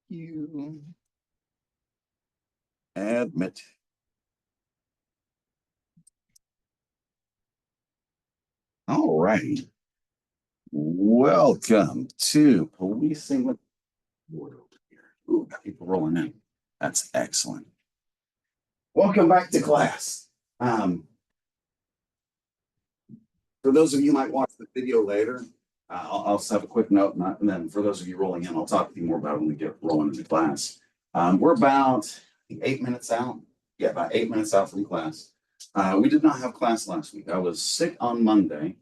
you. Admit. All right. Welcome to Policing with Board over here. Ooh, got people rolling in. That's excellent. Welcome back to class. For those of you who might watch the video later, I'll just have a quick note, and then for those of you rolling in, I'll talk with you more about it when we get rolling into class. We're about 8 minutes out. Yeah, about 8 minutes out from class. We did not have class last week. I was sick on Monday.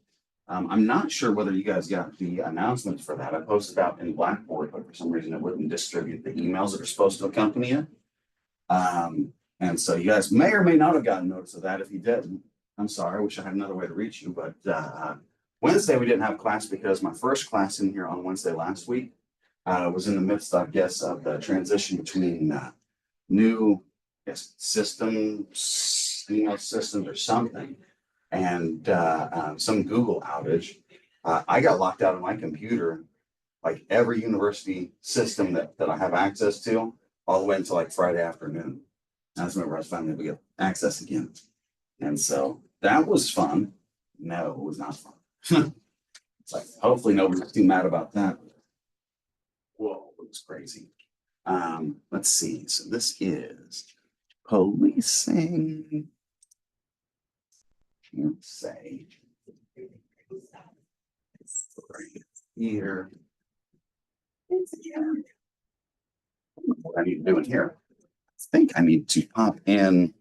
I'm not sure whether you guys got the announcement for that. I posted out in Blackboard, but for some reason it wouldn't distribute the emails that are supposed to accompany it. And so you guys may or may not have gotten notice of that. If you didn't, I'm sorry. I wish I had another way to reach you. But Wednesday we didn't have class because my first class in here on Wednesday last week was in the midst, I guess, of the transition between new systems, email systems or something, and some Google outage. I got locked out of my computer, like every university system that I have access to, all the way until like Friday afternoon. That's whenever I was finally able to get access again. And so that was fun. No, it was not fun. It's like, hopefully nobody's too mad about that. Whoa, it was crazy. Let's see. So this is policing. Let's say right here. What I need to do in here. I think I need to pop in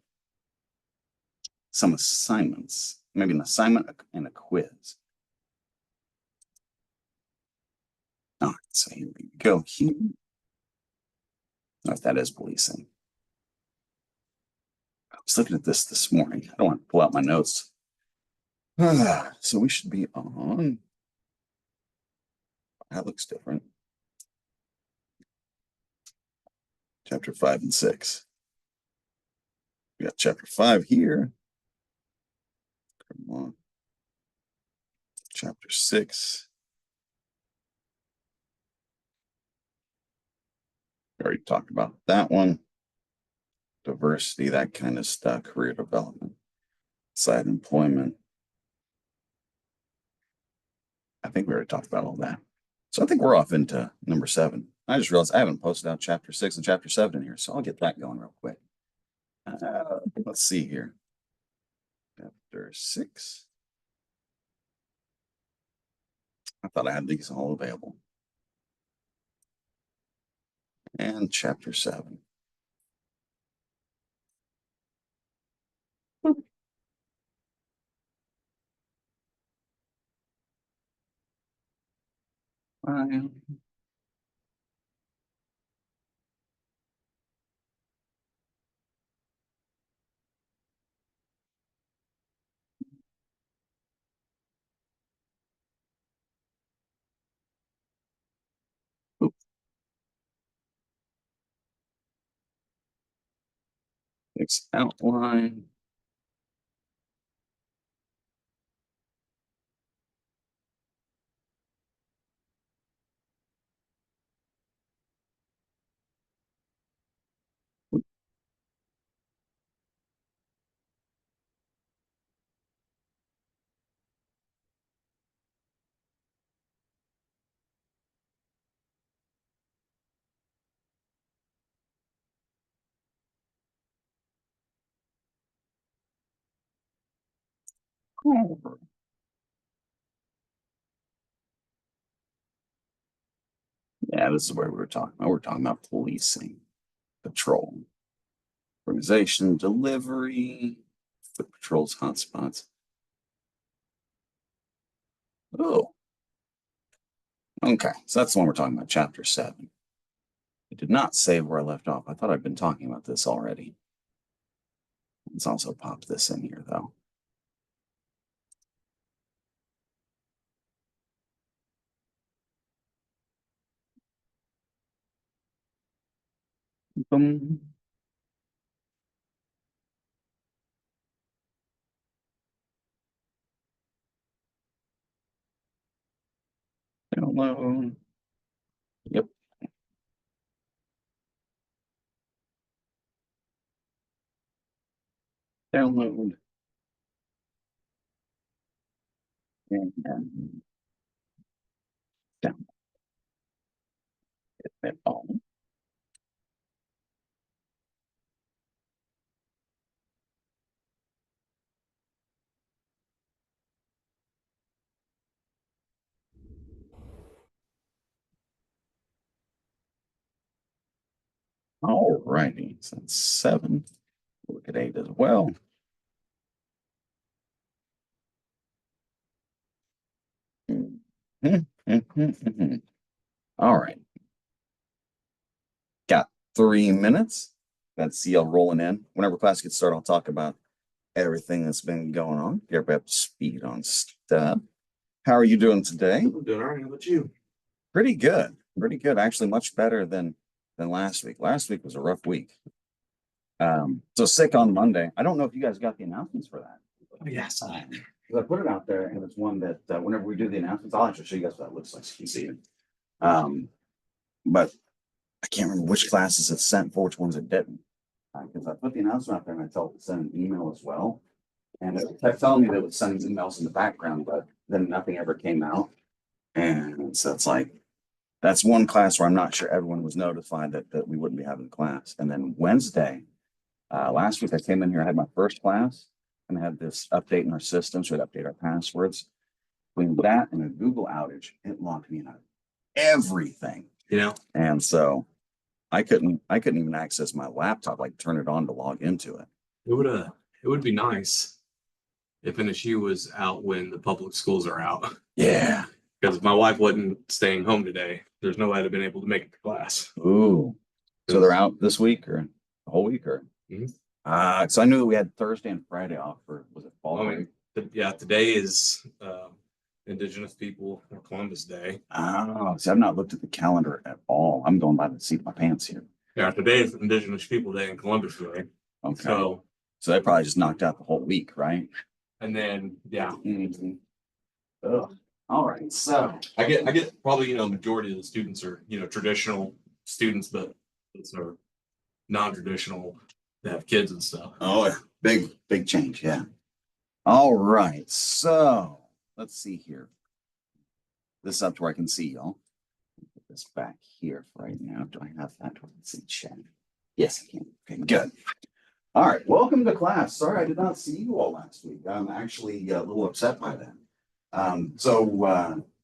some assignments, maybe an assignment and a quiz. All right, so here we go. Here. Oh, that is policing. I was looking at this morning. I don't want to pull out my notes. So we should be on. That looks different. Chapter 5 and 6. We got chapter 5 here. Come on. Chapter 6. We already talked about that one. Diversity, that kind of stuff, career development, side employment. I think we already talked about all that. So I think we're off into number 7. I just realized I haven't posted out chapter 6 and chapter 7 in here, so I'll get that going real quick. Let's see here. Chapter 6. I thought I had these all available. And chapter 7. File. It's outline. Yeah, this is where we were talking about. We're talking about policing, patrol, organization, delivery, foot patrols, hotspots. Oh, okay. So that's the one we're talking about, chapter 7. It did not save where I left off. I thought I'd been talking about this already. Let's also pop this in here, though. Boom. Download. Yep. Download. And then down it all. All righty, so that's 7. Look at 8 as well. All right. Got 3 minutes. That's CL rolling in. Whenever class gets started, I'll talk about everything that's been going on. Get everybody up to speed on stuff. How are you doing today? I'm doing all right. How about you? Pretty good. Pretty good. Actually, much better than last week. Last week was a rough week. So sick on Monday. I don't know if you guys got the announcements for that. Yes, I put it out there, and it's one that whenever we do the announcements, I'll actually show you guys what that looks like so you can see it. But I can't remember which classes it sent for, which ones it didn't. Because I put the announcement out there and I told it to send an email as well. And it kept telling me that it was sending emails in the background, but then nothing ever came out. And so it's like, that's one class where I'm not sure everyone was notified that we wouldn't be having class. And then Wednesday, last week I came in here, I had my first class and I had this update in our system. So we'd update our passwords. Between that and a Google outage, it locked me out of everything. And so I couldn't even access my laptop, like turn it on to log into it. It would be nice if NSU was out when the public schools are out. Yeah. Because my wife wasn't staying home today. There's no way I'd have been able to make it to class. Ooh. So they're out this week or the whole week or? Mhm. So I knew we had Thursday and Friday off for, was it fall? Yeah, today is Indigenous People or Columbus Day. Oh, see, I've not looked at the calendar at all. I'm going by the seat of my pants here. Yeah, today is Indigenous People Day and Columbus Day. Okay. So they probably just knocked out the whole week, right? and then Ugh. All right. So I get probably majority of the students are traditional students, but it's are non-traditional that have kids and stuff. Oh, yeah. Big change. Yeah. All right. So let's see here. This is up to where I can see y'all. Put this back here for right now. Do I have that? Let's see chat. Yes, I can. Okay, good. All right. Welcome to class. Sorry, I did not see you all last week. I'm actually a little upset by that.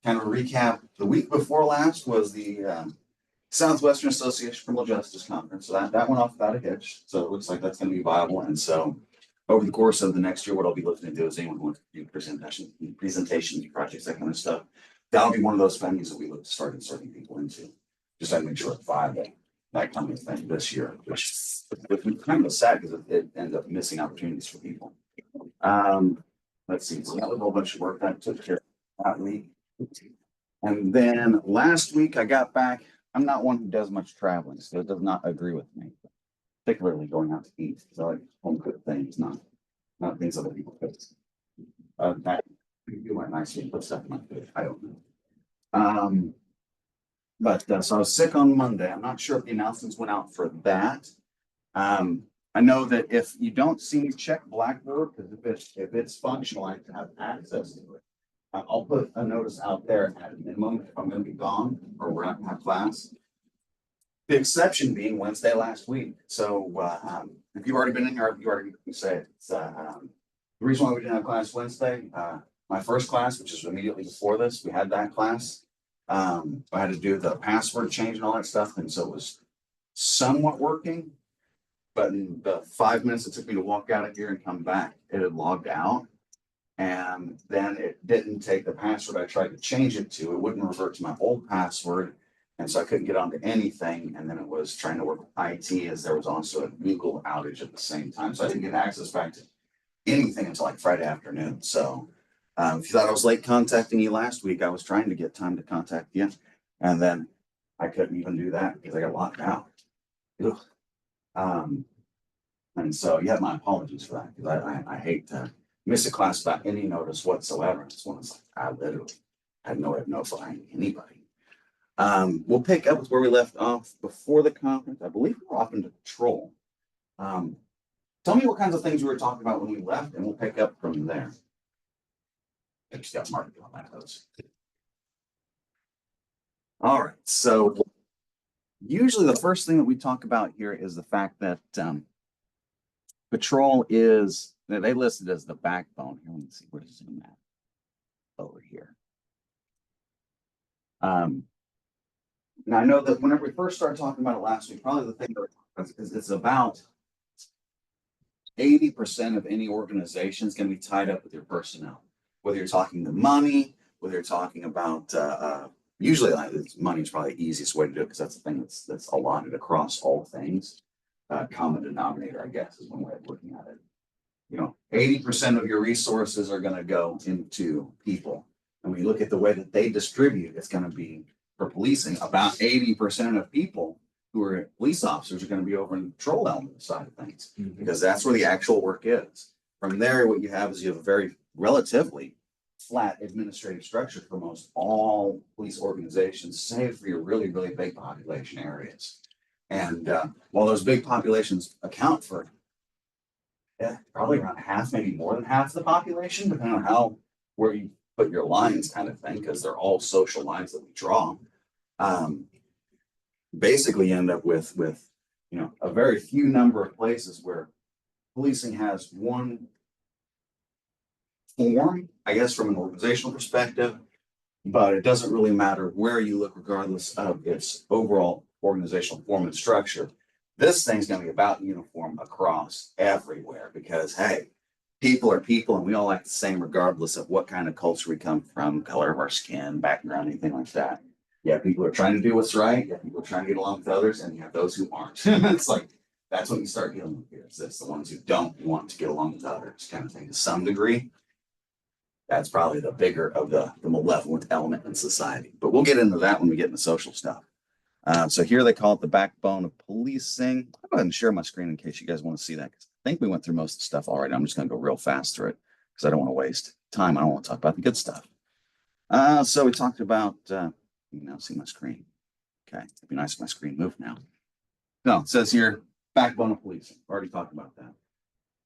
Kind of a recap. The week before last was the Southwestern Association Criminal Justice Conference. So that went off without a hitch. So it looks like that's going to be viable. And so over the course of the next year, what I'll be looking to do is anyone who wants to do presentations, projects, that kind of stuff. That'll be one of those venues that we look to start inserting people into. Just to make sure it's viable, that kind of thing this year, which is kind of sad because it ends up missing opportunities for people. Let's see. So that was a whole bunch of work that took care of that week. And then last week I got back. I'm not one who does much traveling, so it does not agree with me, particularly going out to eat. Because I like home cooked things, not things other people cook. That you might nicely put stuff in my food. I don't know. So I was sick on Monday. I'm not sure if the announcements went out for that. I know that if you don't see me, check Blackboard, because if it's functional, I have access to it. I'll put a notice out there at a minimum if I'm going to be gone or we're not going to have class. The exception being Wednesday last week. So if you've already been in here, you already say it. It's, the reason why we didn't have class Wednesday, my first class, which is immediately before this, we had that class. I had to do the password change and all that stuff, and so it was somewhat working. But in the 5 minutes it took me to walk out of here and come back, it had logged out. And then it didn't take the password I tried to change it to. It wouldn't revert to my old password. And so I couldn't get onto anything. And then it was trying to work with IT as there was also a Google outage at the same time. So I didn't get access back to anything until like Friday afternoon. So if you thought I was late contacting you last week, I was trying to get time to contact you. And then I couldn't even do that because I got locked out. And so yeah, my apologies for that, because I hate to miss a class without any notice whatsoever. This one is like, I literally had no way of notifying anybody. We'll pick up with where we left off before the conference. I believe we're off into patrol. Talk tell me what kinds of things we were talking about when we left, and we'll pick up from there. I just got marked on my notes. All right, so usually the first thing that we talk about here is the fact that patrol is, they listed as the backbone. Here, let me see, where is it at? Over here. Now I know that whenever we first started talking about it last week, probably the thing that is it's about 80% of any organization is going to be tied up with your personnel. Whether you're talking the money, whether you're talking about usually money is probably the easiest way to do it because that's the thing that's allotted across all things. Common denominator, I guess, is one way of looking at it. You know, 80% of your resources are going to go into people. And when you look at the way that they distribute, it's going to be for policing. About 80% of people who are police officers are going to be over in the patrol element side of things, because that's where the actual work is. From there, what you have is you have a very relatively flat administrative structure for most all police organizations, save for your really, really big population areas. And while those big populations account for probably around half, maybe more than half the population, depending on where you put your lines kind of thing, because they're all social lines that we draw. Basically end up with you know, a very few number of places where policing has one form, I guess, from an organizational perspective, but it doesn't really matter where you look, regardless of its overall organizational form and structure. This thing's going to be about uniform across everywhere because, hey, people are people and we all act the same regardless of what kind of culture we come from, color of our skin, background, anything like that. Yeah, people are trying to do what's right. Yeah, people are trying to get along with others, and you have those who aren't. It's like, that's what you start dealing with here. It's the ones who don't want to get along with others kind of thing to some degree. That's probably the bigger of the malevolent element in society. But we'll get into that when we get into social stuff. So here they call it the backbone of policing. I'll go ahead and share my screen in case you guys want to see that. I think we went through most of the stuff already. I'm just going to go real fast through it because I don't want to waste time. I don't want to talk about the good stuff. So we talked about, you can now see my screen. Okay, it'd be nice if my screen moved now. No, it says here, backbone of policing. Already talked about that.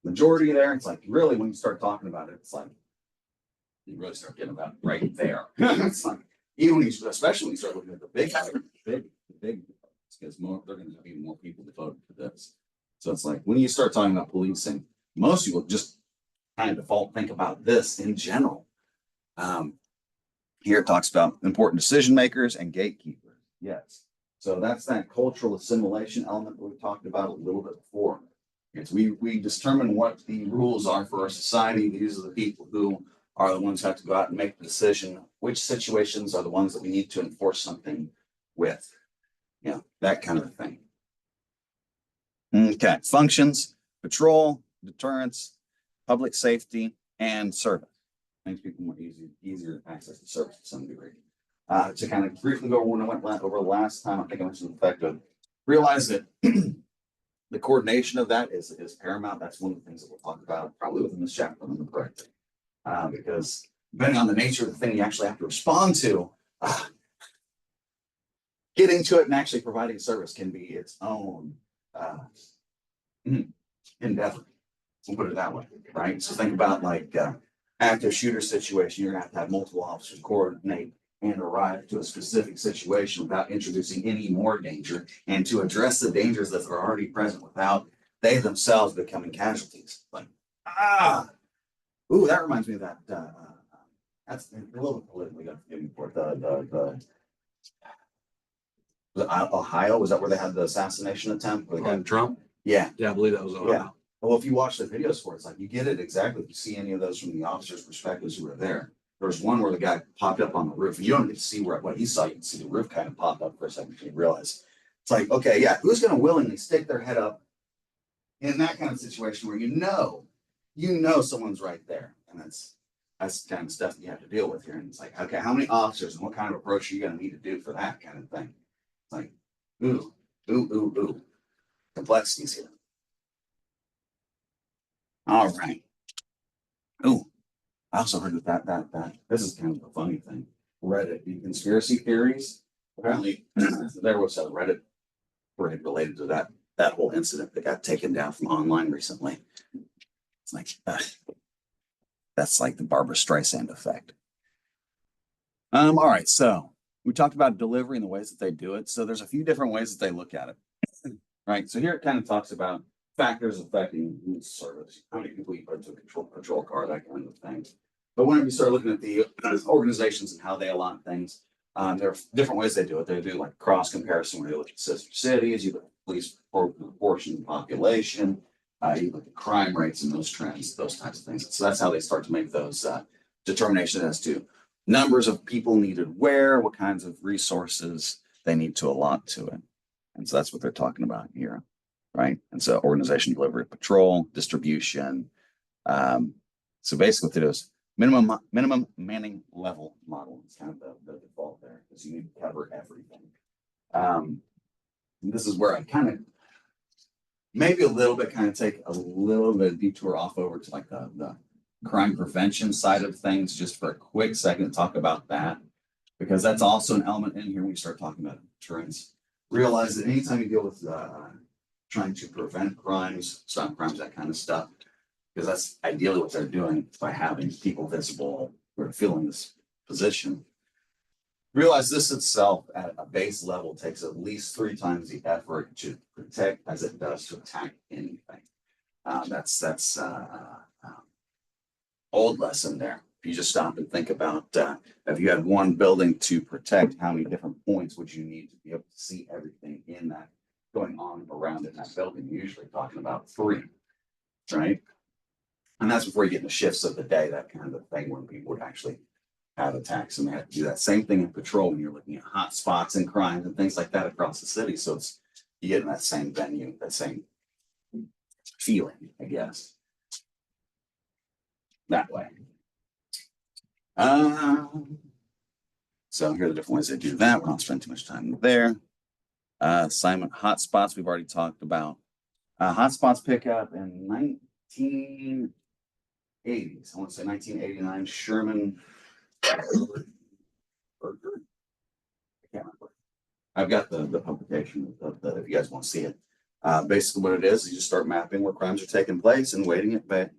Majority there, it's like really when you start talking about it, it's like you really start getting about right there. It's like even when you, especially when you start looking at the big, because they're going to have even more people devoted to this. So it's like when you start talking about policing, most people just kind of default think about this in general. Here it talks about important decision makers and gatekeepers. Yes. So that's that cultural assimilation element that we talked about a little bit before. It's we determine what the rules are for our society. These are the people who are the ones who have to go out and make the decision. Which situations are the ones that we need to enforce something with? You know, that kind of thing. Okay. Functions: patrol, deterrence, public safety, and service. Makes people more easier access to service to some degree. To kind of briefly go over when I went over last time, I think I mentioned the fact of realize that the coordination of that is paramount. That's one of the things that we'll talk about probably within this chapter on the project. Because depending on the nature of the thing you actually have to respond to, getting to it and actually providing service can be its own endeavor. We'll put it that way, right? So think about like active shooter situation. You're gonna have to have multiple officers coordinate and arrive to a specific situation without introducing any more danger, and to address the dangers that are already present without they themselves becoming casualties. Like ooh, that reminds me of that. That's a little bit politically forgive me for it. Ohio, was that where they had the assassination attempt? On Trump? Yeah. Yeah, I believe that was Ohio. Yeah. Well, if you watch the videos for it, it's like you get it exactly. If you see any of those from the officers' perspectives who were there, there was one where the guy popped up on the roof. You don't get to see what he saw. You can see the roof kind of pop up for a second. You realize it's like, okay, yeah, who's going to willingly stick their head up in that kind of situation where you know someone's right there, and that's the kind of stuff you have to deal with here. And it's like, okay, how many officers and what kind of approach are you going to need to do for that kind of thing? It's like, ooh, complexities here. All right. Oh, I also heard that this is kind of a funny thing. Reddit, the conspiracy theories. Apparently, there was a Reddit thread related to that that whole incident that got taken down from online recently. It's like, that's like the Barbara Streisand effect. All right, so we talked about delivery and the ways that they do it. So there's a few different ways that they look at it. Right. So here it kind of talks about factors affecting service, how many people you put into a patrol car, that kind of thing. But whenever you start looking at the organizations and how they allot things, there are different ways they do it. They do like cross comparison where you look at sister cities, you look at police proportion of population, you look at crime rates and those trends, those types of things. So that's how they start to make those determinations as to numbers of people needed where, what kinds of resources they need to allot to it. And so that's what they're talking about here, right? And so organization, delivery, patrol, distribution. So basically what they do is minimum manning level model is kind of the default there because you need to cover everything. This is where I kind of maybe a little bit kind of take a little bit of detour off over to like the crime prevention side of things just for a quick second to talk about that because that's also an element in here when you start talking about deterrence. Realize that anytime you deal with trying to prevent crimes, stop crimes, that kind of stuff, because that's ideally what they're doing by having people visible or filling this position. Realize this itself at a base level takes at least 3 times the effort to protect as it does to attack anything. That's old lesson there. If you just stop and think about if you had one building to protect, how many different points would you need to be able to see everything in that going on around in that building? You're usually talking about 3, right? And that's before you get into shifts of the day, that kind of thing, when people would actually have attacks. And they have to do that same thing in patrol when you're looking at hot spots and crimes and things like that across the city. So it's you get in that same venue, that same feeling, I guess. That way. So here are the different ways they do that. We don't spend too much time there. Assignment hotspots we've already talked about. Hotspots pick up in 1980s. I want to say 1989. Sherman. I can't remember. I've got the publication of the, if you guys want to see it. Basically, what it is you just start mapping where crimes are taking place and weighting it by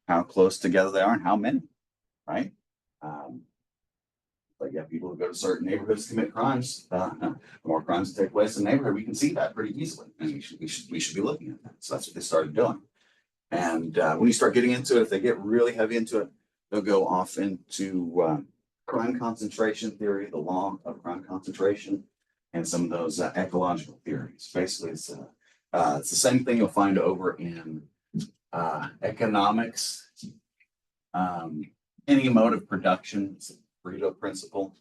how close together they are and how many, right? But yeah, people who go to certain neighborhoods commit crimes. The more crimes that take place in the neighborhood, we can see that pretty easily, and we should be looking at that. So that's what they started doing. And when you start getting into it, if they get really heavy into it, they'll go off into crime concentration theory, the law of crime concentration, and some of those ecological theories. Basically, it's the same thing you'll find over in economics, any mode of production, it's a Pareto principle.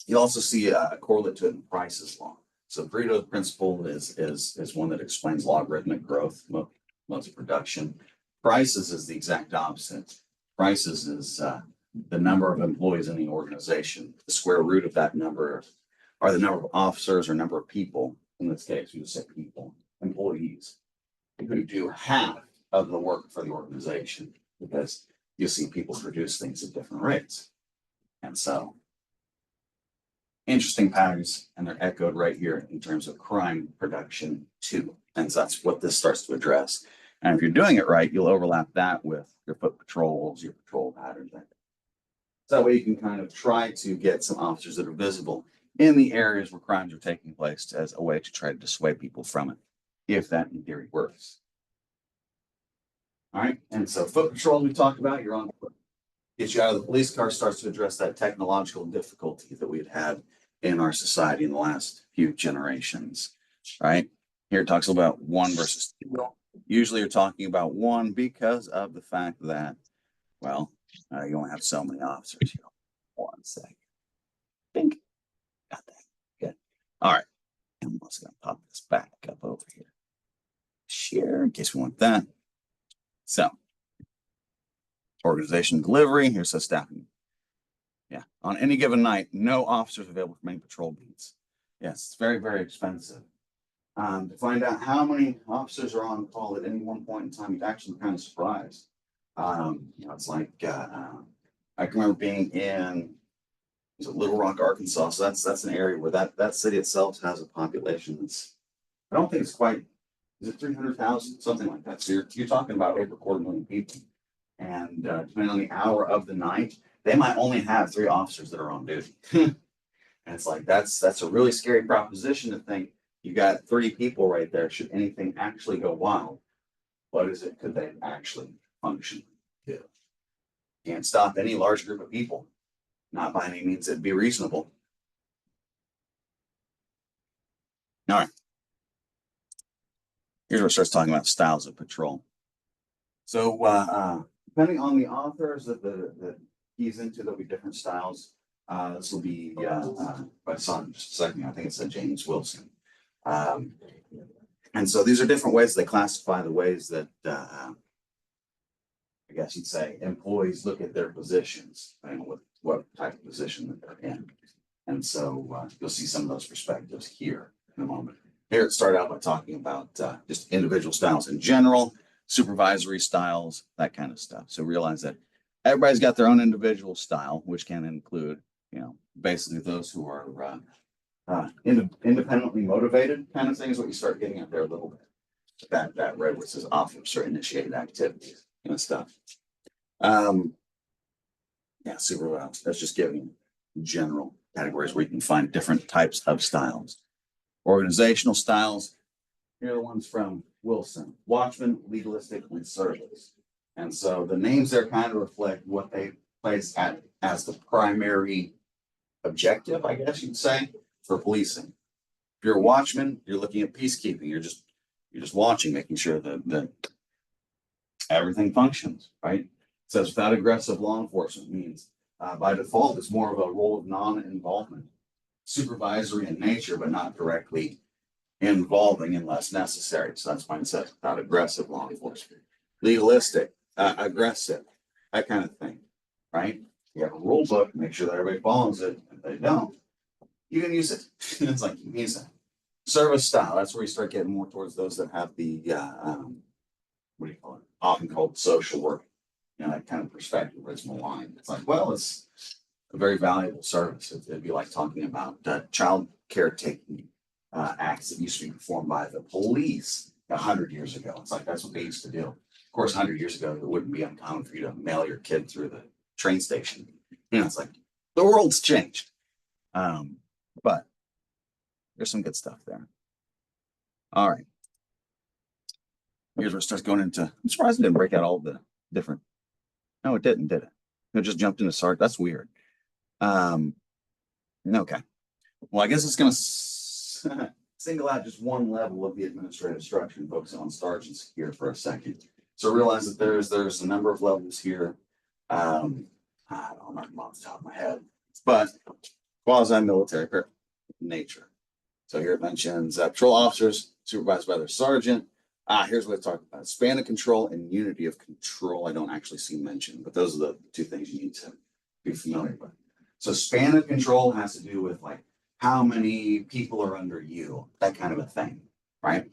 You also see a correlate to it in Price's law. So Pareto principle is one that explains logarithmic growth, modes of production. Price's is the exact opposite. Price's is the number of employees in the organization. The square root of that number are the number of officers or number of people. In this case, we just say people, employees, who do half of the work for the organization, because you see people produce things at different rates. And so interesting patterns, and they're echoed right here in terms of crime production too. And so that's what this starts to address. And if you're doing it right, you'll overlap that with your foot patrols, your patrol patterns. So that way you can kind of try to get some officers that are visible in the areas where crimes are taking place as a way to try to dissuade people from it, if that in theory works. All right, and so foot patrol we talked about, you're on foot. Get you out of the police car, starts to address that technological difficulty that we had in our society in the last few generations, right? Here it talks about 1 versus 2. Usually you're talking about 1 because of the fact that, well, you only have so many officers. Here. 1 second. Think. Got that. Good. All right. I'm also going to pop this back up over here. Share in case we want that. So, organization delivery. Here's the staffing. Yeah. On any given night, no officers available for main patrol beats. Yes, it's very, very expensive. To find out how many officers are on call at any one point in time, you'd actually be kind of surprised. It's like I can remember being in Little Rock, Arkansas. So that's an area where that city itself has a population that's I don't think it's quite, is it 300,000, something like that? So you're talking about over 250,000 people. And depending on the hour of the night, they might only have 3 officers that are on duty. And it's like, that's a really scary proposition to think you got 3 people right there. Should anything actually go wild, what is it? Could they actually function? Yeah. Can't stop any large group of people. Not by any means it'd be reasonable. All right. Here's where it starts talking about styles of patrol. So depending on the authors that he's into, there'll be different styles. This will be by some just a second. I think it's James Wilson. And so these are different ways they classify the ways that I guess you'd say employees look at their positions and what type of position that they're in. And so you'll see some of those perspectives here in a moment. Here it started out by talking about just individual styles in general, supervisory styles, that kind of stuff. So realize that everybody's got their own individual style, which can include, basically those who are independently motivated kind of thing is what you start getting at there a little bit. That red where it says officer initiated activities stuff. Supervisor. That's just giving general categories where you can find different types of styles. Organizational styles. Here are the ones from Wilson: watchman, legalistic, and service. And so the names there kind of reflect what they place as the primary objective, I guess you'd say, for policing. If you're a watchman, you're looking at peacekeeping. You're just watching, making sure that everything functions, right? It says without aggressive law enforcement means by default, it's more of a role of non-involvement, supervisory in nature, but not directly involving unless necessary. So that's why it says without aggressive law enforcement. Legalistic, aggressive, that kind of thing, right? You have a rule book, make sure that everybody follows it. If they don't, you can use it. It's like you can use it. Service style, that's where you start getting more towards those that have the, what do you call it? Often called social work, that kind of perspective where it's maligned. It's like, well, it's a very valuable service. It'd be like talking about child caretaking acts that used to be performed by the police 100 years ago. It's like, that's what they used to do. Of course, 100 years ago, it wouldn't be uncommon for you to mail your kid through the train station. It's like the world's changed. But there's some good stuff there. All right. Here's where it starts going into, I'm surprised it didn't break out all the different. No, it didn't, did it? It just jumped into Sarge. That's weird. Okay. Well, I guess it's going to single out just one level of the administrative structure and focus on sergeants here for a second. So realize that there's a number of levels here. I don't remember them off the top of my head, but quasi-military nature. So here it mentions patrol officers supervised by their sergeant. Here's what I talked about: span of control and unity of control. I don't actually see mentioned, but those are the 2 things you need to be familiar with. So span of control has to do with like how many people are under you, that kind of a thing, right?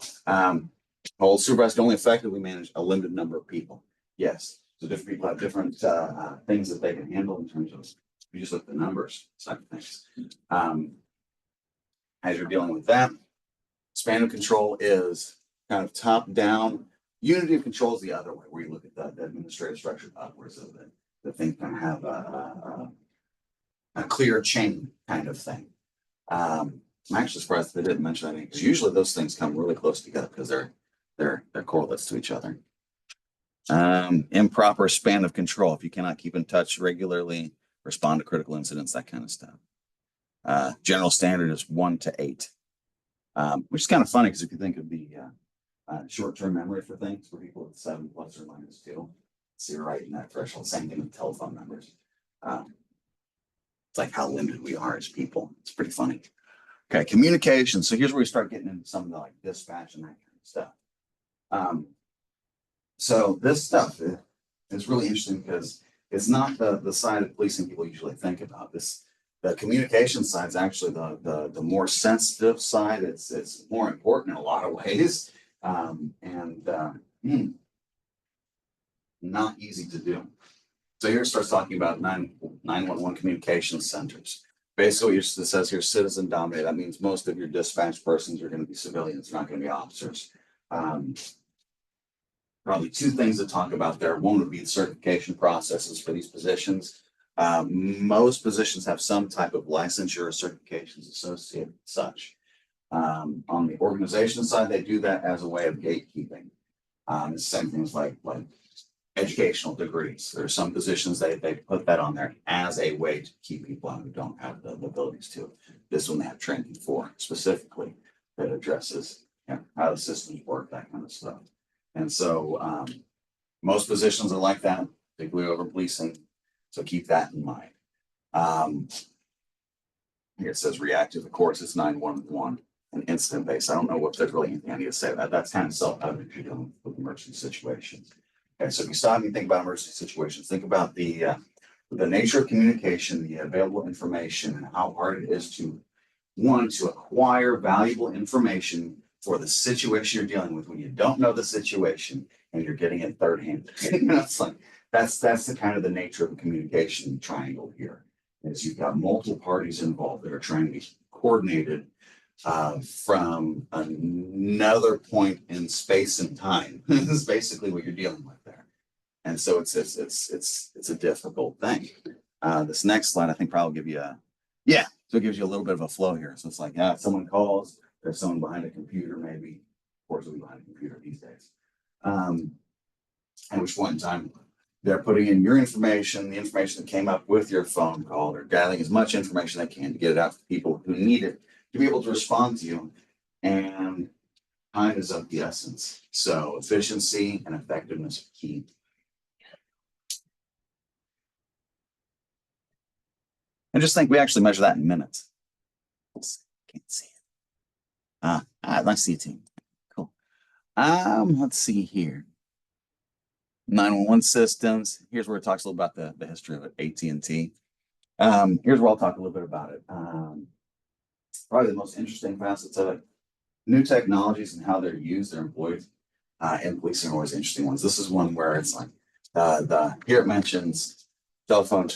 Whole supervisor can only effectively manage a limited number of people. Yes, so different people have different things that they can handle in terms of, you just look at the numbers side of things. As you're dealing with that, span of control is kind of top down. Unity of control is the other way, where you look at the administrative structure upwards of it. The thing can have a clear chain kind of thing. I'm actually surprised they didn't mention that, because usually those things come really close together because they're correlates to each other. Improper span of control: if you cannot keep in touch regularly, respond to critical incidents, that kind of stuff. General standard is 1 to 8, which is kind of funny because if you think of the short-term memory for things for people with 7 plus or minus 2, so you're right in that threshold. Same thing with telephone numbers. It's like how limited we are as people. It's pretty funny. Okay, communication. So here's where we start getting into some of the like dispatch and that kind of stuff. So this stuff is really interesting because it's not the side of policing people usually think about. The communication side is actually the more sensitive side. It's more important in a lot of ways, not easy to do. So here it starts talking about 911 communication centers. basically what it says here, citizen dominated. That means most of your dispatch persons are going to be civilians, not going to be officers. Probably two things to talk about there. One would be the certification processes for these positions. Most positions have some type of licensure or certifications associated with such. On the organization side, they do that as a way of gatekeeping. The same things like educational degrees. There are some positions they put that on there as a way to keep people out who don't have the abilities to. This one they have training for specifically that addresses how the systems work, that kind of stuff. And so most positions are like that, particularly over policing. So keep that in mind. Here it says reactive. Of course, it's 911 and incident based. I don't know what there's really anything I need to say about that. That's kind of self-evident if you're dealing with emergency situations. Okay, so if you stop and think about emergency situations, think about the nature of communication, the available information, and how hard it is to acquire valuable information for the situation you're dealing with when you don't know the situation and you're getting it third hand. It's like that's the kind of the nature of a communication triangle here. Is you've got multiple parties involved that are trying to be coordinated from another point in space and time. This is basically what you're dealing with there. And so it's a difficult thing. This next slide, I think probably give you so it gives you a little bit of a flow here. So it's like, if someone calls, there's someone behind a computer, maybe, of course, we'll be behind a computer these days. At which point in time, they're putting in your information, the information that came up with your phone call. They're gathering as much information they can to get it out to people who need it to be able to respond to you. And time is of the essence. So efficiency and effectiveness are key. And just think we actually measure that in minutes. Can't see it. I see it too. Cool. Let's see here. 911 systems. Here's where it talks a little about the history of it, AT&T. Here's where I'll talk a little bit about it. Probably the most interesting facets of it. New technologies and how they're used, they're employed in policing are always interesting ones. This is one where it's like here it mentions telephone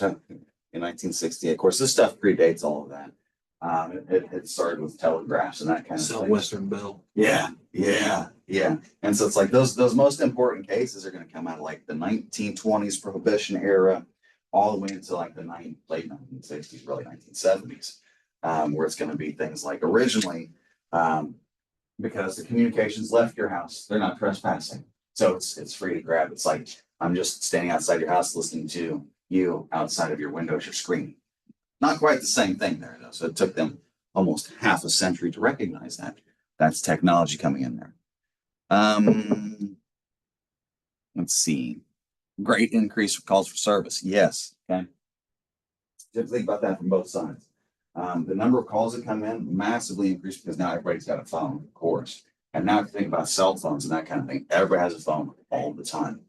in 1968. Of course, this stuff predates all of that. It started with telegraphs and that kind of thing. Southwestern Bell. Yeah. And so it's like those most important cases are going to come out of like the 1920s Prohibition era, all the way into like the late 1960s, early 1970s, where it's going to be things like originally, because the communications left your house, they're not trespassing, so it's free to grab. It's like I'm just standing outside your house listening to you outside of your window as you're screaming. Not quite the same thing there, though. So it took them almost half a century to recognize that. That's technology coming in there. Let's see. Great increase of calls for service. Yes. Okay. Just think about that from both sides. The number of calls that come in massively increased because now everybody's got a phone, of course. And now if you think about cell phones and that kind of thing, everybody has a phone all the time.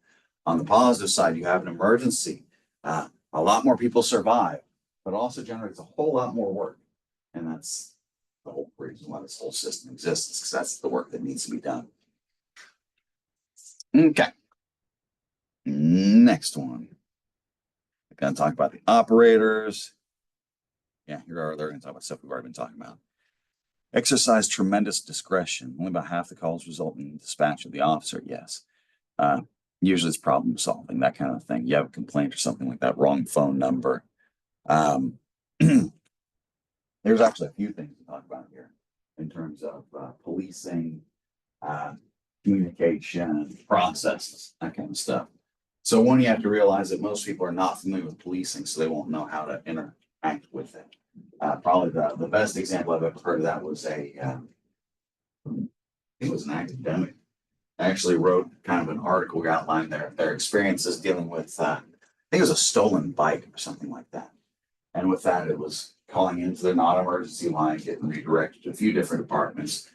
On the positive side, you have an emergency. A lot more people survive, but also generates a whole lot more work. And that's the whole reason why this whole system exists, because that's the work that needs to be done. Okay. Next one. We're going to talk about the operators. Yeah, they're going to talk about stuff we've already been talking about. Exercise tremendous discretion. Only about half the calls result in dispatch of the officer. Yes. Usually it's problem solving, that kind of thing. You have a complaint or something like that, wrong phone number. There's actually a few things to talk about here in terms of policing, communication, processes, that kind of stuff. So one, you have to realize that most people are not familiar with policing, so they won't know how to interact with it. Probably the best example I've ever heard of that was it was an academic. I actually wrote kind of an article outlined their experiences dealing with, I think it was a stolen bike or something like that. And with that, it was calling into their non-emergency line, getting redirected to a few different departments,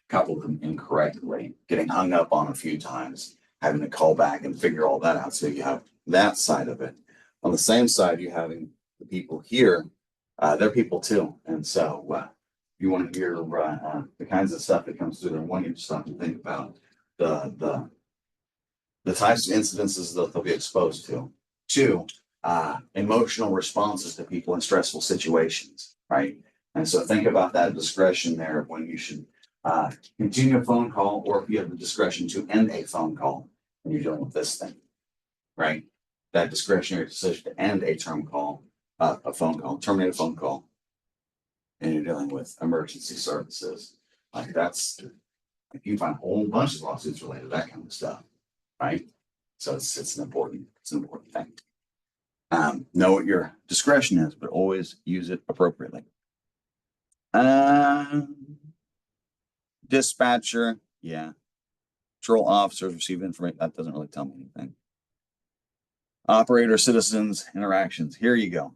a couple of them incorrectly, getting hung up on a few times, having to call back and figure all that out. So you have that side of it. On the same side, you're having the people here, they're people too. And so you want to hear the kinds of stuff that comes through there. One, you just have to think about the types of incidences that they'll be exposed to. Two, emotional responses to people in stressful situations, right? And so think about that discretion there of when you should continue a phone call, or if you have the discretion to end a phone call when you're dealing with this thing, right? That discretionary decision to end a phone call, terminate a phone call, and you're dealing with emergency services. Like that's, like you find a whole bunch of lawsuits related to that kind of stuff, right? So it's an important thing. Know what your discretion is, but always use it appropriately. Dispatcher, yeah. Patrol officers receive information. That doesn't really tell me anything. Operator, citizens, interactions. Here you go.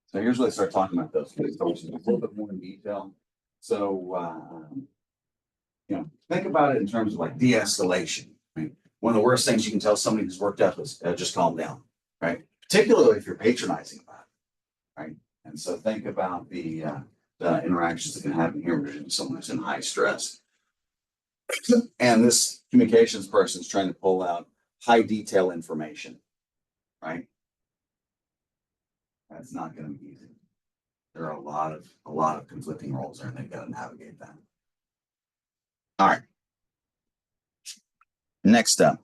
So here's where I start talking about those things. Those a little bit more in detail. So, think about it in terms of like de-escalation. Right? One of the worst things you can tell somebody who's worked up is just calm down, right? Particularly if you're patronizing about it, right? And so think about the interactions that can happen here with someone who's in high stress. And this communications person is trying to pull out high detail information, right? That's not going to be easy. There are a lot of conflicting roles there, and they've got to navigate that. All right. Next up,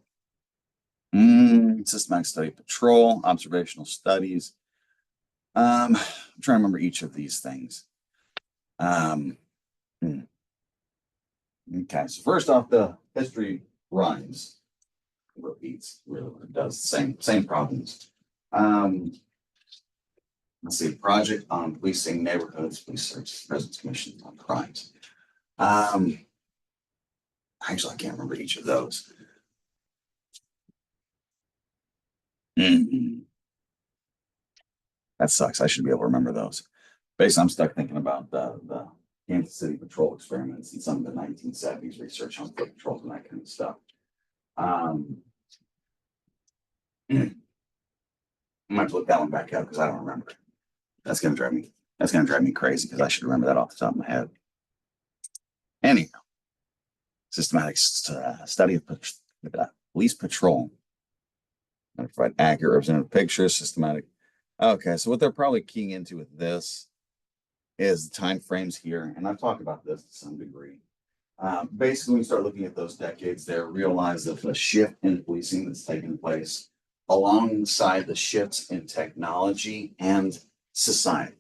systematic study patrol, observational studies. I'm trying to remember each of these things. Okay, so first off, the history rhymes, repeats, really what it does, same problems. Let's see, project on policing neighborhoods, police search, presence commission on crimes. Actually, I can't remember each of those. That sucks. I should be able to remember those. Basically, I'm stuck thinking about the Kansas City patrol experiments and some of the 1970s research on foot patrols and that kind of stuff. I might have to look that one back up because I don't remember it. That's gonna drive me crazy because I should remember that off the top of my head. Anyhow, systematic study of police patrol. Provide accurate representative pictures, systematic. Okay, so what they're probably keying into with this is the time frames here, and I've talked about this to some degree. Basically, when you start looking at those decades there, realize that the shift in policing that's taken place alongside the shifts in technology and society,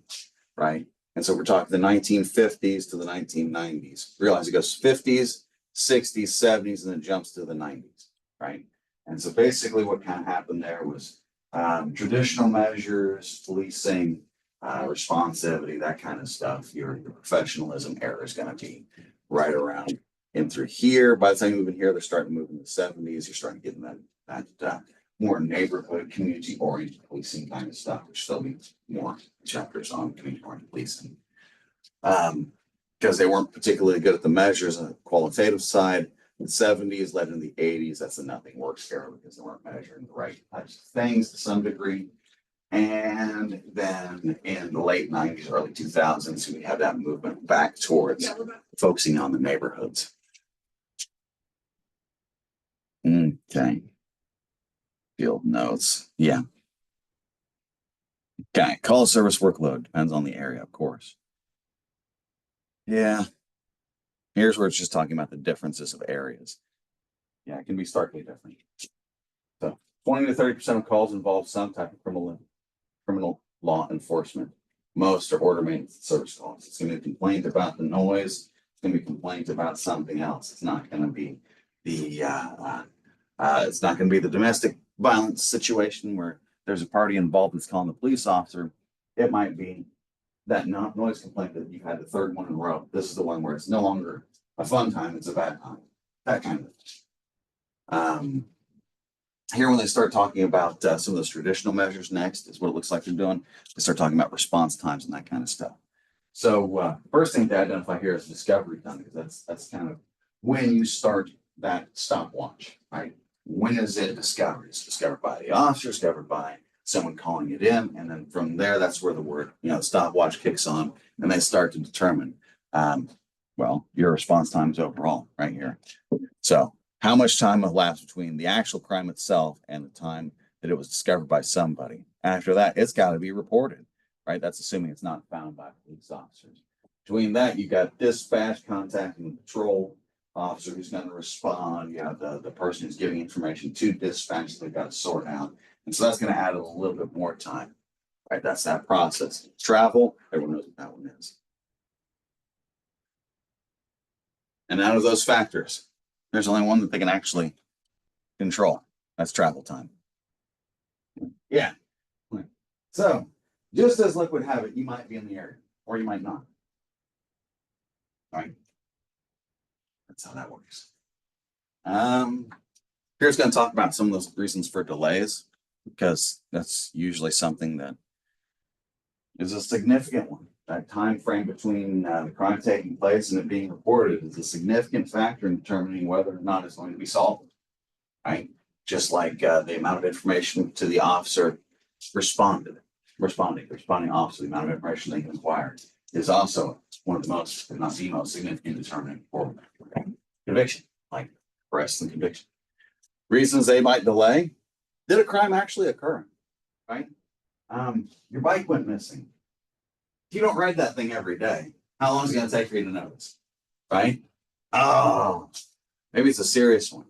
right? And so we're talking the 1950s to the 1990s. Realize it goes 50s, 60s, 70s, and then jumps to the 90s, right? And so basically what kind of happened there was traditional measures, policing, responsivity, that kind of stuff. Your professionalism era is going to be right around in through here. By the time you move in here, they're starting to move in the 70s. You're starting to get in that more neighborhood, community-oriented policing kind of stuff, which still means more chapters on community-oriented policing. Because they weren't particularly good at the measures on the qualitative side. The 70s led into the 80s. That's a nothing works era because they weren't measuring the right types of things to some degree. And then in the late 90s, early 2000s, we had that movement back towards focusing on the neighborhoods. Okay. Field notes. Yeah. Okay. Call service workload depends on the area, of course. Yeah. Here's where it's just talking about the differences of areas. Yeah, it can be starkly different. So 20 to 30% of calls involve some type of criminal law enforcement. Most are order maintenance service calls. It's going to be a complaint about the noise. It's going to be a complaint about something else. It's not going to be the domestic violence situation where there's a party involved that's calling the police officer. It might be that noise complaint that you've had the third one in a row. This is the one where it's no longer a fun time, it's a bad time. That kind of here when they start talking about some of those traditional measures next is what it looks like they're doing. They start talking about response times and that kind of stuff. So first thing to identify here is discovery time, because that's kind of when you start that stopwatch, right? When is it discovered? It's discovered by the officer, discovered by someone calling it in, and then from there, that's where the word, the stopwatch kicks on, and they start to determine, your response times overall, right here. So how much time elapsed between the actual crime itself and the time that it was discovered by somebody. After that, it's got to be reported, right? That's assuming it's not found by police officers. Between that, you got dispatch contacting the patrol officer who's going to respond. You have the person who's giving information to dispatch that they've got to sort out. And so that's going to add a little bit more time, right? That's that process. Travel, everyone knows what that one is. And out of those factors, there's only one that they can actually control. That's travel time. Yeah. So just as luck would have it, you might be in the area or you might not. All right. That's how that works. Here's going to talk about some of those reasons for delays, because that's usually something that is a significant one. That time frame between the crime taking place and it being reported is a significant factor in determining whether or not it's going to be solved. Right? Just like the amount of information to the officer responding officer, the amount of information they can acquire is also one of the most, if not the most significant determinant for conviction, like arrest and conviction. Reasons they might delay: did a crime actually occur? Right? Your bike went missing. If you don't ride that thing every day, how long is it going to take for you to notice? Right? Oh, maybe it's a serious one.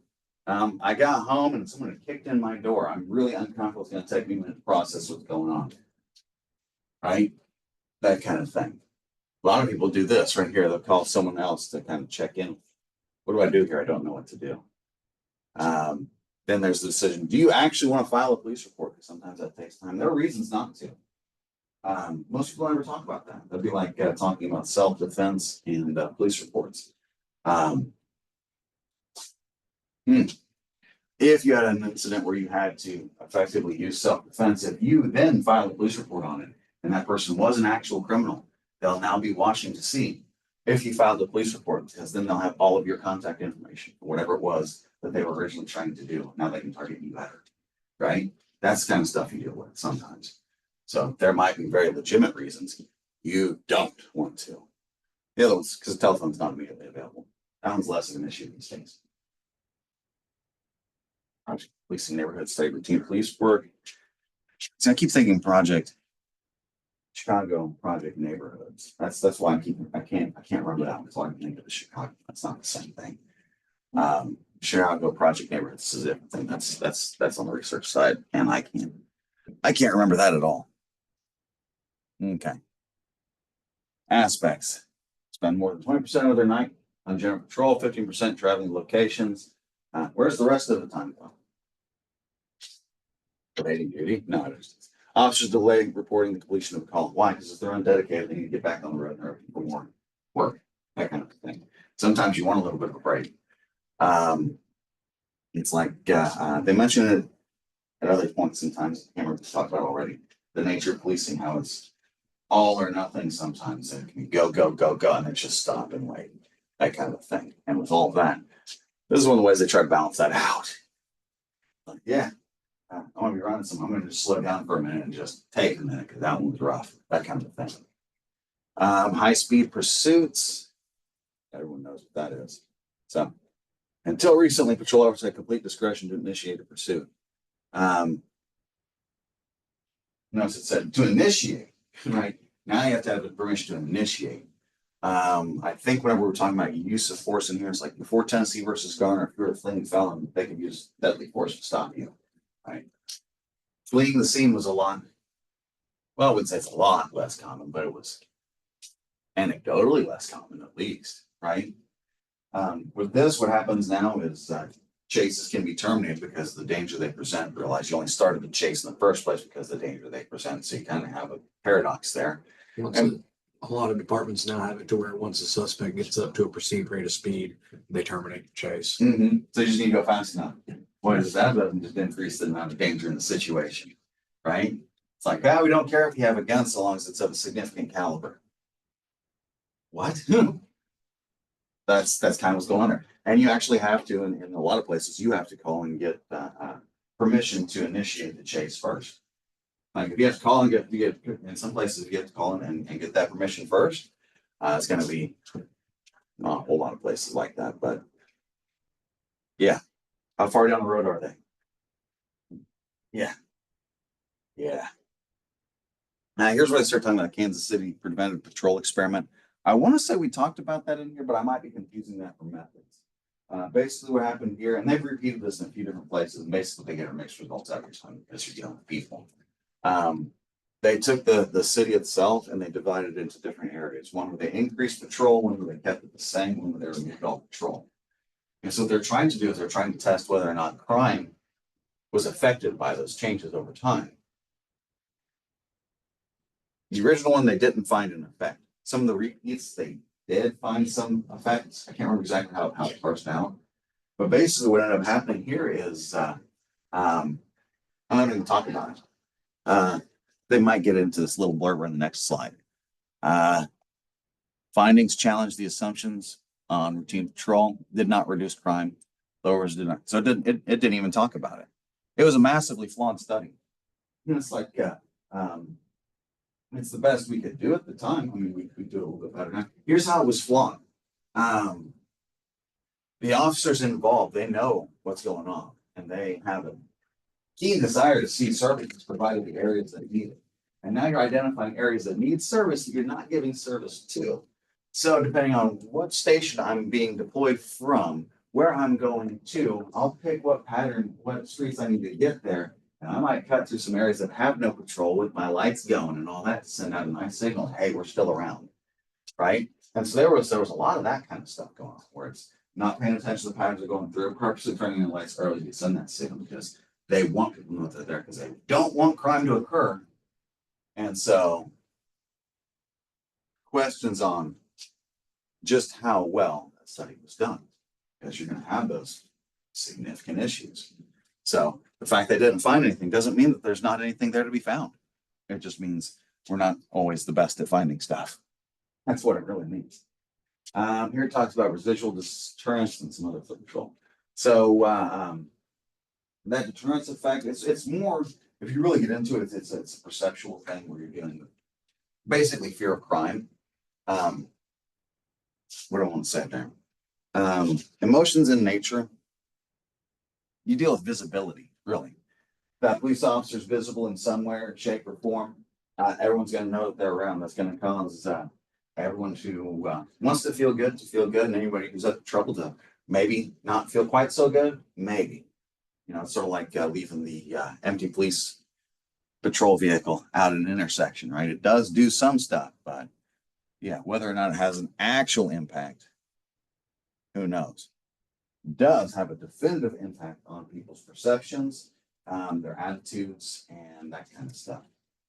I got home and someone had kicked in my door. I'm really uncomfortable. It's going to take me a minute to process what's going on. Right? That kind of thing. A lot of people do this right here. They'll call someone else to kind of check in. What do I do here? I don't know what to do. Then there's the decision. Do you actually want to file a police report? Because sometimes that takes time. There are reasons not to. Most people never talk about that. They'll be like talking about self-defense and police reports. If you had an incident where you had to effectively use self-defense, if you then file a police report on it and that person was an actual criminal, they'll now be watching to see if you filed a police report, because then they'll have all of your contact information for whatever it was that they were originally trying to do. Now they can target you better, right? That's the kind of stuff you deal with sometimes. So there might be very legitimate reasons you don't want to. The other one's because the telephone's not immediately available. That one's less of an issue these days. Project Policing Neighborhood State Routine Police Work. See, I keep thinking Project Chicago, Project Neighborhoods. That's why I can't remember that one. So I can think of the Chicago. That's not the same thing. Chicago Project Neighborhoods is a different thing. That's on the research side, and I can't remember that at all. Okay. Aspects: spend more than 20% of their night on general patrol, 15% traveling locations. Where's the rest of the time go? Relating duty? No, it is. Officers delay reporting the completion of a call. Why? Because if they're undedicated, they need to get back on the road and they're for more work, that kind of thing. Sometimes you want a little bit of a break. It's like they mentioned it at other points in times. I can't remember if we talked about it already. The nature of policing, how it's all or nothing sometimes. It can go, and then just stop and wait. That kind of thing. And with all of that, this is one of the ways they try to balance that out. Like, yeah, I want to be running some. I'm going to just slow down for a minute and just take a minute because that one was rough. That kind of thing. High-speed pursuits. Everyone knows what that is. So, until recently, patrol officers had complete discretion to initiate a pursuit. Notice it said to initiate, right? Now you have to have the permission to initiate. I think whenever we're talking about use of force in here, it's like before Tennessee versus Garner, if you're a fleeing felon, they could use deadly force to stop you, right? Fleeing the scene was a lot, well, I wouldn't say it's a lot less common, but it was anecdotally less common at least, right? With this, what happens now is chases can be terminated because of the danger they present. Realize you only started the chase in the first place because of the danger they present. So you kind of have a paradox there. A lot of departments now have it to where once the suspect gets up to a perceived rate of speed, they terminate the chase. So you just need to go fast enough. What does that doesn't just increase the amount of danger in the situation, right? It's like, we don't care if you have a gun so long as it's of a significant caliber. What? That's kind of what's going on there. And you actually have to, in a lot of places, you have to call and get permission to initiate the chase first. Like if you have to call and get in some places, if you have to call in and get that permission first, it's going to be not a whole lot of places like that. But yeah, how far down the road are they? Yeah, Yeah. Now, here's what I start talking about Kansas City Preventive Patrol Experiment. I want to say we talked about that in here, but I might be confusing that for methods. Basically, what happened here, and they've repeated this in a few different places, and basically they get mixed results every time because you're dealing with people. They took the city itself and they divided it into different areas. One where they increased patrol, one where they kept it the same, one where they removed all patrol. And so what they're trying to do is they're trying to test whether or not crime was affected by those changes over time. The original one, they didn't find an effect. Some of the repeats, they did find some effects. I can't remember exactly how it parsed out. But basically what ended up happening here is, I'm not going to talk about it. They might get into this little blurb in the next slide. Findings challenged the assumptions on routine patrol, did not reduce crime, lowers did not. So it didn't even talk about it. It was a massively flawed study. And it's like, it's the best we could do at the time. I mean, we could do a little bit better now. Here's how it was flawed. The officers involved, they know what's going on, and they have a keen desire to see services provided the areas that need it. And now you're identifying areas that need service that you're not giving service to. So depending on what station I'm being deployed from, where I'm going to, I'll pick what pattern, what streets I need to get there. And I might cut through some areas that have no patrol with my lights going and all that to send out a nice signal. Hey, we're still around, right? And so there was a lot of that kind of stuff going on where it's not paying attention to the patterns they're going through, purposely turning the lights early to send that signal because they want people to know they're there because they don't want crime to occur. And so questions on just how well that study was done, because you're going to have those significant issues. So the fact they didn't find anything doesn't mean that there's not anything there to be found. It just means we're not always the best at finding stuff. That's what it really means. Here it talks about residual deterrence and some other foot control. So that deterrence effect, it's more, if you really get into it, it's a perceptual thing where you're dealing with basically fear of crime. What do I want to say there? Emotions in nature, you deal with visibility, really. That police officer's visible in some way, shape, or form. Everyone's going to know that they're around. That's going to cause everyone who wants to feel good, and anybody who's up to trouble to maybe not feel quite so good, maybe. You know, it's sort of like leaving the empty police patrol vehicle out at an intersection, right? It does do some stuff, but yeah, whether or not it has an actual impact, who knows? It does have a definitive impact on people's perceptions, their attitudes, and that kind of stuff.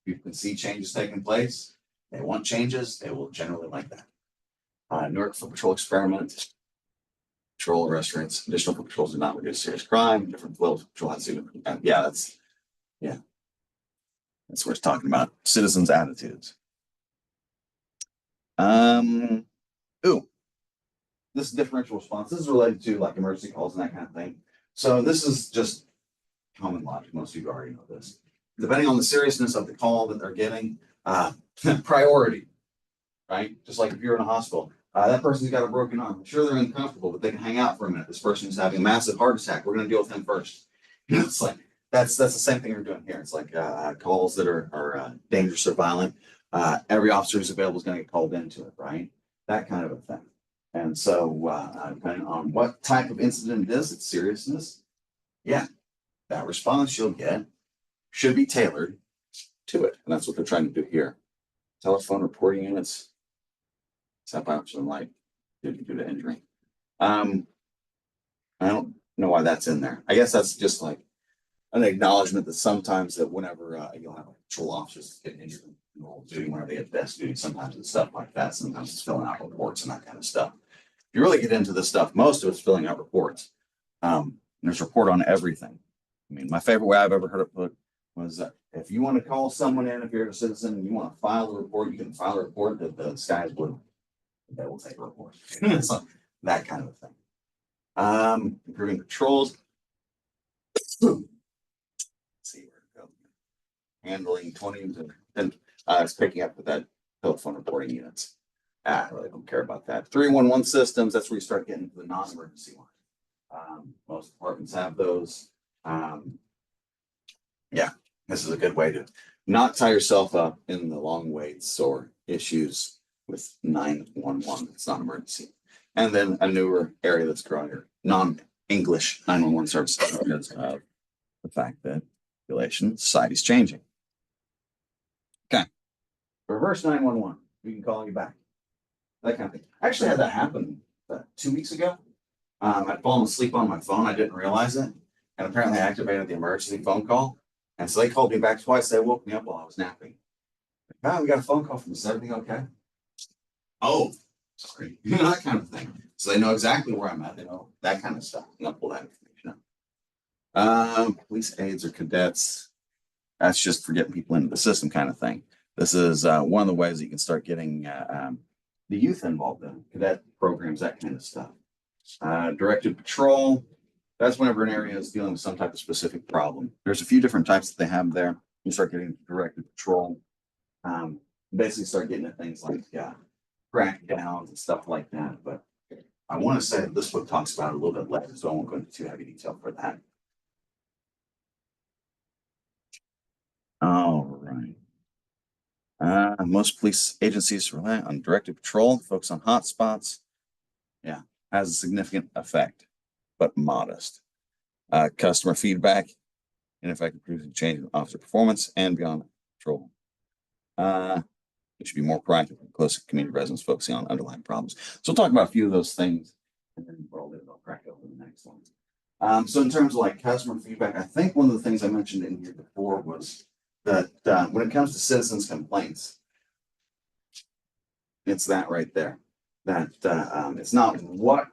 People can see changes taking place. They want changes. They will generally like that. Newark Foot Patrol Experiment. Patrol arrest rates. Additional foot patrols do not reduce serious crime. Different levels of patrol has that's what it's talking about. Citizens' attitudes. This differential response. This is related to like emergency calls and that kind of thing. So this is just common logic. Most of you already know this. Depending on the seriousness of the call that they're getting, priority, right? Just like if you're in a hospital, that person's got a broken arm. Sure, they're uncomfortable, but they can hang out for a minute. This person's having a massive heart attack. We're going to deal with him first. It's like that's the same thing you're doing here. It's like calls that are dangerous or violent. Every officer who's available is going to get called into it, right? That kind of a thing. And so, depending on what type of incident it is, its seriousness, that response you'll get should be tailored to it. And that's what they're trying to do here. Telephone reporting units, step out to the light due to injury. I don't know why that's in there. I guess that's just like an acknowledgement that sometimes that whenever you'll have patrol officers getting injured in normal duty, whenever they get desk duty, sometimes it's stuff like that. Sometimes it's filling out reports and that kind of stuff. If you really get into this stuff, most of it's filling out reports. There's a report on everything. I mean, my favorite way I've ever heard it put was that if you want to call someone in, if you're a citizen and you want to file a report, you can file a report that the sky is blue. They will take a report. So that kind of a thing. Improving patrols. Let's see where to go. Handling 20 and it's picking up with that telephone reporting units. I really don't care about that. 311 systems, that's where you start getting to the non-emergency one. Most departments have those. This is a good way to not tie yourself up in the long waits or issues with 911. It's not an emergency. And then a newer area that's growing here, non-English 911 services because of the fact that population, society's changing. Okay. Reverse 911. We can call you back. That kind of thing. I actually had that happen 2 weeks ago. I'd fallen asleep on my phone. I didn't realize it. And apparently I activated the emergency phone call. And so they called me back twice. They woke me up while I was napping. Oh, we got a phone call from, is everything okay? Oh, sorry. That kind of thing. So they know exactly where I'm at. They know that kind of stuff. And I'll pull that information up. Police aides or cadets. That's just for getting people into the system kind of thing. This is one of the ways that you can start getting the youth involved in cadet programs, that kind of stuff. Directed patrol. That's whenever an area is dealing with some type of specific problem. There's a few different types that they have there. You start getting directed patrol. Basically start getting at things like crackdowns and stuff like that. But I want to say that this book talks about it a little bit later, so I won't go into too heavy detail for that. All right. Most police agencies rely on directed patrol, focus on hot spots. Yeah, has a significant effect, but modest. Customer feedback, ineffective producing change in officer performance and beyond patrol. It should be more proactive and close to community residents, focusing on underlying problems. So we'll talk about a few of those things, and then I'll crack over the next one. So in terms of like customer feedback, I think one of the things I mentioned in here before was that when it comes to citizens' complaints, it's that right there. That it's not what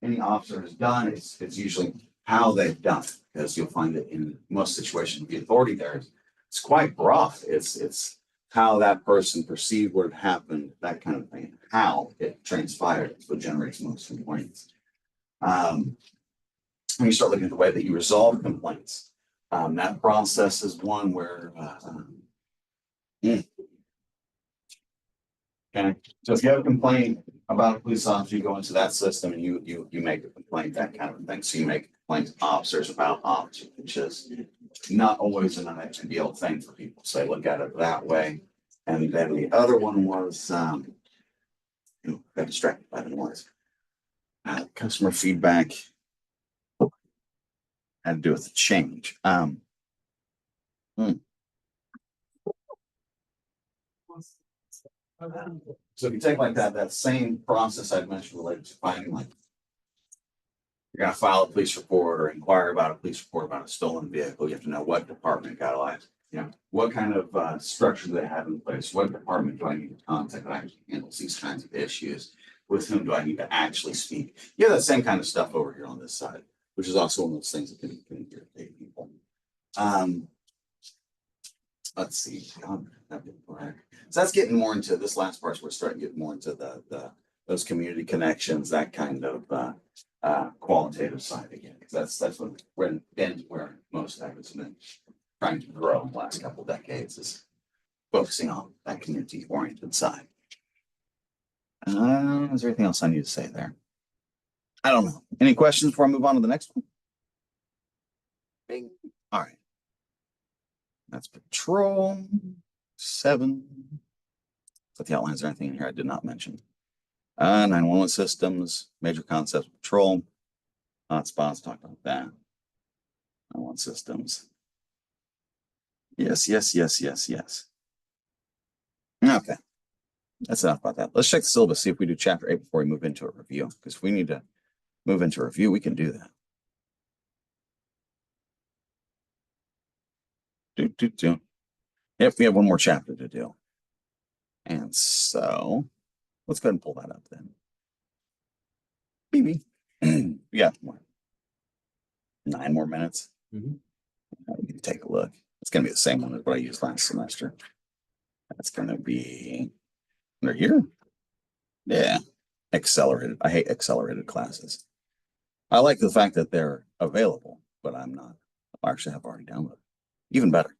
any officer has done, it's usually how they've done it, because you'll find that in most situations, the authority there it's quite broad. It's how that person perceived what had happened, that kind of thing, how it transpired, it's what generates most complaints. When you start looking at the way that you resolve complaints, that process is one where okay, so if you have a complaint about a police officer, you go into that system and you make a complaint, that kind of thing. So you make complaints to officers about officers, which is not always an ideal thing for people. So they look at it that way. And then the other one was got distracted by the noise. Customer feedback had to do with the change. So if you take like that same process I mentioned related to finding, like you're gonna file a police report or inquire about a police report about a stolen vehicle, you have to know what department got live. You know, what kind of structure do they have in place? What department do I need to contact that actually handles these kinds of issues? With whom do I need to actually speak? You have that same kind of stuff over here on this side, which is also one of those things that can irritate people. Let's see. So that's getting more into this last part. We're starting to get more into those community connections, that kind of qualitative side again. Because that's where most of it's been trying to grow in the last couple of decades, is focusing on that community oriented side. Is there anything else I need to say there? I don't know. Any questions before I move on to the next one? Bing. All right. That's patrol 7. Is that the outlines or anything in here I did not mention? 911 systems, major concepts, patrol, hotspots, talk about that. 911 systems. Yes. Okay. That's enough about that. Let's check the syllabus, see if we do chapter 8 before we move into a review. Because if we need to move into a review, we can do that. Yep, we have one more chapter to do. And so let's go ahead and pull that up then. Maybe. We got 9 more minutes. We can take a look. It's going to be the same one as what I used last semester. That's going to be under here. Yeah. Accelerated. I hate accelerated classes. I like the fact that they're available, but I'm not. I actually have already downloaded. Even better.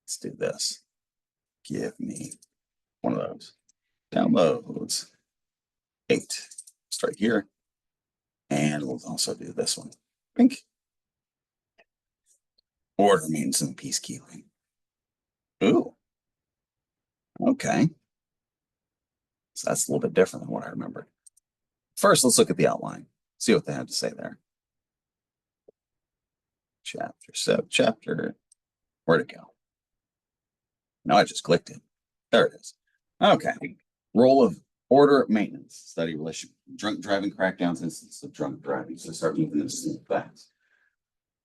Let's do this. Give me one of those. Downloads. 8. Start here. And we'll also do this one. Pink. Order, maintenance, and peacekeeping. Ooh. Okay. So that's a little bit different than what I remembered. First, let's look at the outline, see what they have to say there. Chapter, where'd it go? No, I just clicked it. There it is. Okay. Role of order maintenance, study relation, drunk driving crackdowns, instances of drunk driving. So start moving this fast.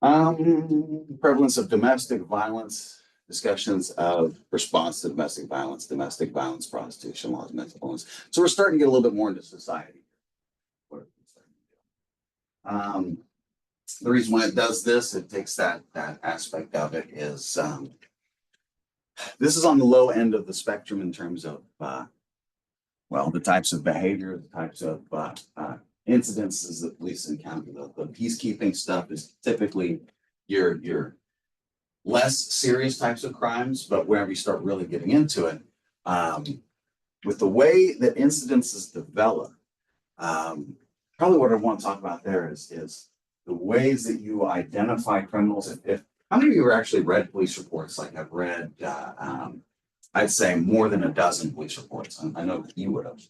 Prevalence of domestic violence, discussions of response to domestic violence, prostitution, laws, mental illness. So we're starting to get a little bit more into society. The reason why it does this, it takes that aspect of it is this is on the low end of the spectrum in terms of well, the types of behavior, the types of incidences that police encounter. The peacekeeping stuff is typically your less serious types of crimes, but whenever you start really getting into it, with the way that incidences develop, probably what I want to talk about there is the ways that you identify criminals. If how many of you have actually read police reports? Like I've read, I'd say more than a dozen police reports. I know you would have.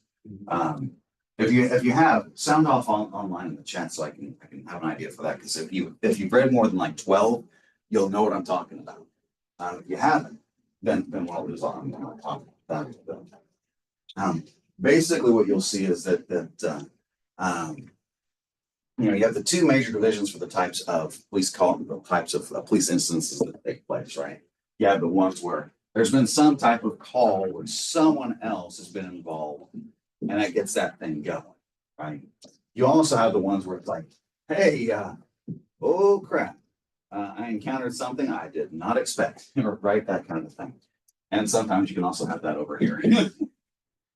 If you have, sound off online in the chat so I can have an idea for that. Because if you've read more than like 12, you'll know what I'm talking about. If you haven't, then what I'll do is I'm going to talk about that. Basically, what you'll see is that you have the two major divisions for the types of police police instances that take place, right? You have the ones where there's been some type of call where someone else has been involved, and that gets that thing going, right? You also have the ones where it's like, hey, oh crap, I encountered something I did not expect, right? That kind of thing. And sometimes you can also have that over here. It's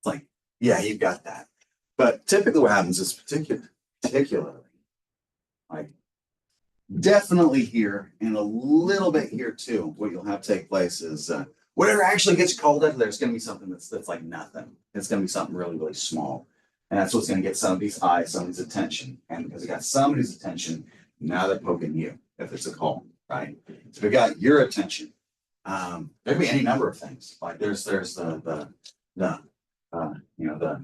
like, yeah, you've got that. But typically what happens is particularly, like definitely here and a little bit here too, what you'll have take place is whatever actually gets you called in, there's going to be something that's like nothing. It's going to be something really, really small. And that's what's going to get somebody's eye, somebody's attention. And because it got somebody's attention, now they're poking you if it's a call, right? So if it got your attention, there could be any number of things. Like there's the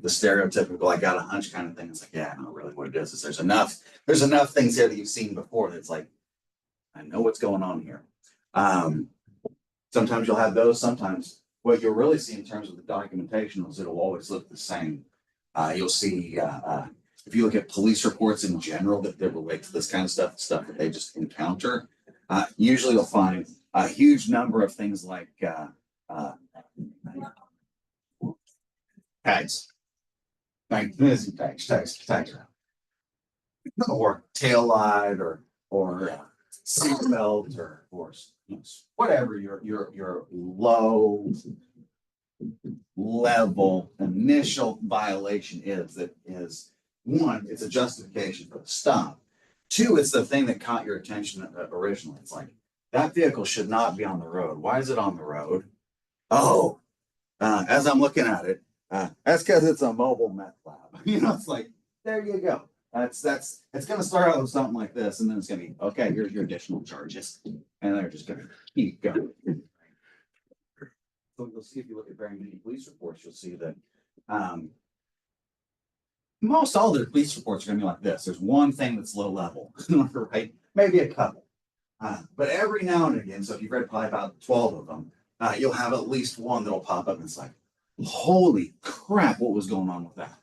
stereotypical, I got a hunch kind of thing. It's like, yeah, I know really what it is there's enough things here that you've seen before that's like, I know what's going on here. Sometimes you'll have those. Sometimes what you'll really see in terms of the documentation is it'll always look the same. You'll see if you look at police reports in general that relate to this kind of stuff that they just encounter. Usually you'll find a huge number of things like tags, or tail light, or seatbelt, or whatever your low level initial violation is. That is, one, it's a justification for the stop. Two, it's the thing that caught your attention originally. It's like that vehicle should not be on the road. Why is it on the road? Oh, as I'm looking at it, that's because it's a mobile meth lab. It's like, there you go. It's going to start out with something like this, and then it's going to be, okay, here's your additional charges, and they're just going to keep going. So you'll see, if you look at very many police reports, you'll see that most all their police reports are going to be like this. There's one thing that's low level, right? Maybe a couple, but every now and again. So if you've read probably about 12 of them, you'll have at least one that'll pop up, and it's like, holy crap, what was going on with that?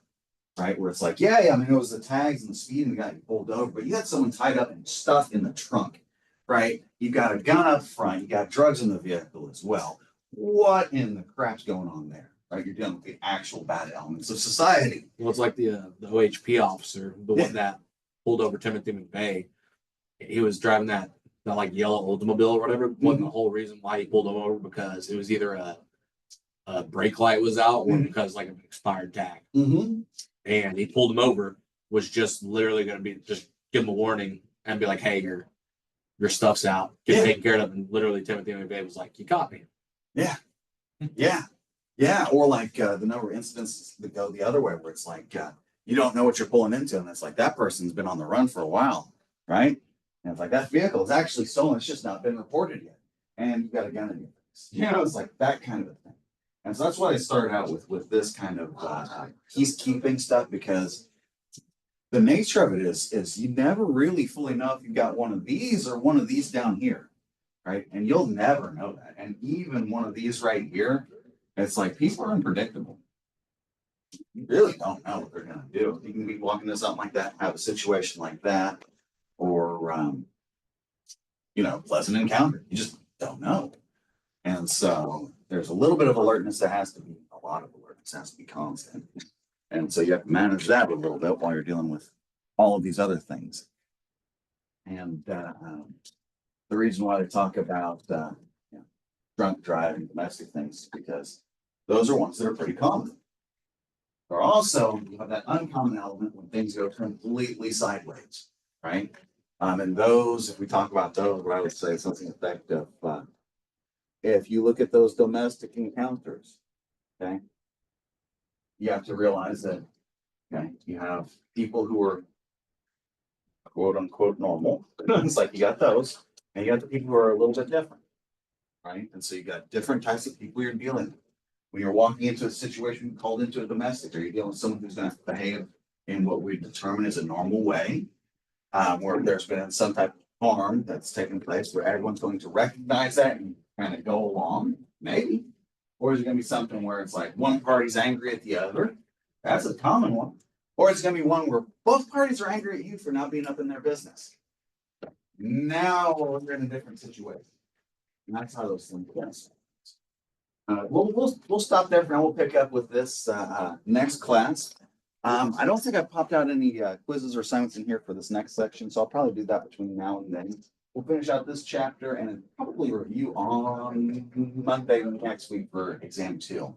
Right? Where it's like, yeah, I mean, it was the tags and the speed and the guy you pulled over, but you got someone tied up and stuff in the trunk, right? You got a gun up front, you got drugs in the vehicle as well. What in the crap's going on there? Right? You're dealing with the actual bad elements of society. Well, it's like the OHP officer, the one that pulled over Timothy McVeigh. He was driving that like yellow Oldsmobile or whatever. Wasn't the whole reason why he pulled him over, because it was either a brake light was out or because like an expired tag. And he pulled him over, was just literally going to be just give him a warning and be like, hey, your stuff's out, get taken care of. And literally Timothy McVeigh was like, you caught me. Yeah. Or like the number of incidents that go the other way, where it's like you don't know what you're pulling into, and it's like that person's been on the run for a while, right? And it's like, that vehicle is actually stolen. It's just not been reported yet. And you got a gun in your face. You know, it's like that kind of a thing. And so that's why I started out with this kind of peacekeeping stuff, because the nature of it is you never really fully know if you've got one of these or one of these down here, right? And you'll never know that. And even one of these right here, it's like people are unpredictable. You really don't know what they're gonna do. You can be walking to something like that, have a situation like that, or you know, pleasant encounter. You just don't know. And so there's a little bit of alertness that has to be, a lot of alertness has to be constant. And so you have to manage that a little bit while you're dealing with all of these other things. And the reason why they talk about you know, drunk driving, domestic things, is because those are ones that are pretty common. Or also, you have that uncommon element when things go completely sideways, right? And those, if we talk about those, what I would say is something effective. If you look at those domestic encounters, okay, you have to realize that, okay, you have people who are quote unquote normal. It's like you got those, and you got the people who are a little bit different, right? And so you got different types of people you're dealing with. When you're walking into a situation called into a domestic, or you're dealing with someone who's going to behave in what we determine as a normal way, where there's been some type of harm that's taken place, where everyone's going to recognize that and kind of go along, maybe. Or is it going to be something where it's like one party's angry at the other? That's a common one. Or it's going to be one where both parties are angry at you for not being up in their business. Now we're in a different situation. And that's how those things go. We'll stop there for now. We'll pick up with this next class. I don't think I've popped out any quizzes or assignments in here for this next section, so I'll probably do that between now and then. We'll finish out this chapter and probably review on Monday next week for exam 2.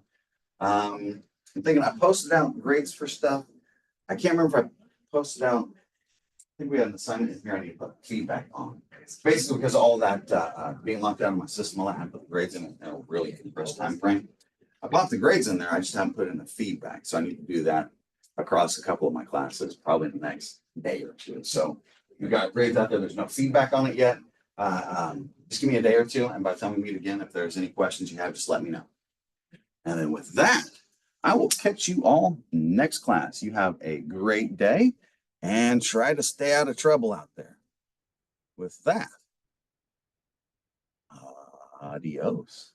I'm thinking I posted out grades for stuff. I can't remember if I posted out. I think we had an assignment in here I need to put feedback on. It's basically because all that being locked out of my system, I haven't put the grades in it in a really compressed time frame. I popped the grades in there, I just haven't put in the feedback. So I need to do that across a couple of my classes, probably in the next day or two. So you've got grades out there, there's no feedback on it yet. Just give me a day or two, and by the time we meet again, if there's any questions you have, just let me know. And then with that, I will catch you all next class. You have a great day and try to stay out of trouble out there. With that, adios.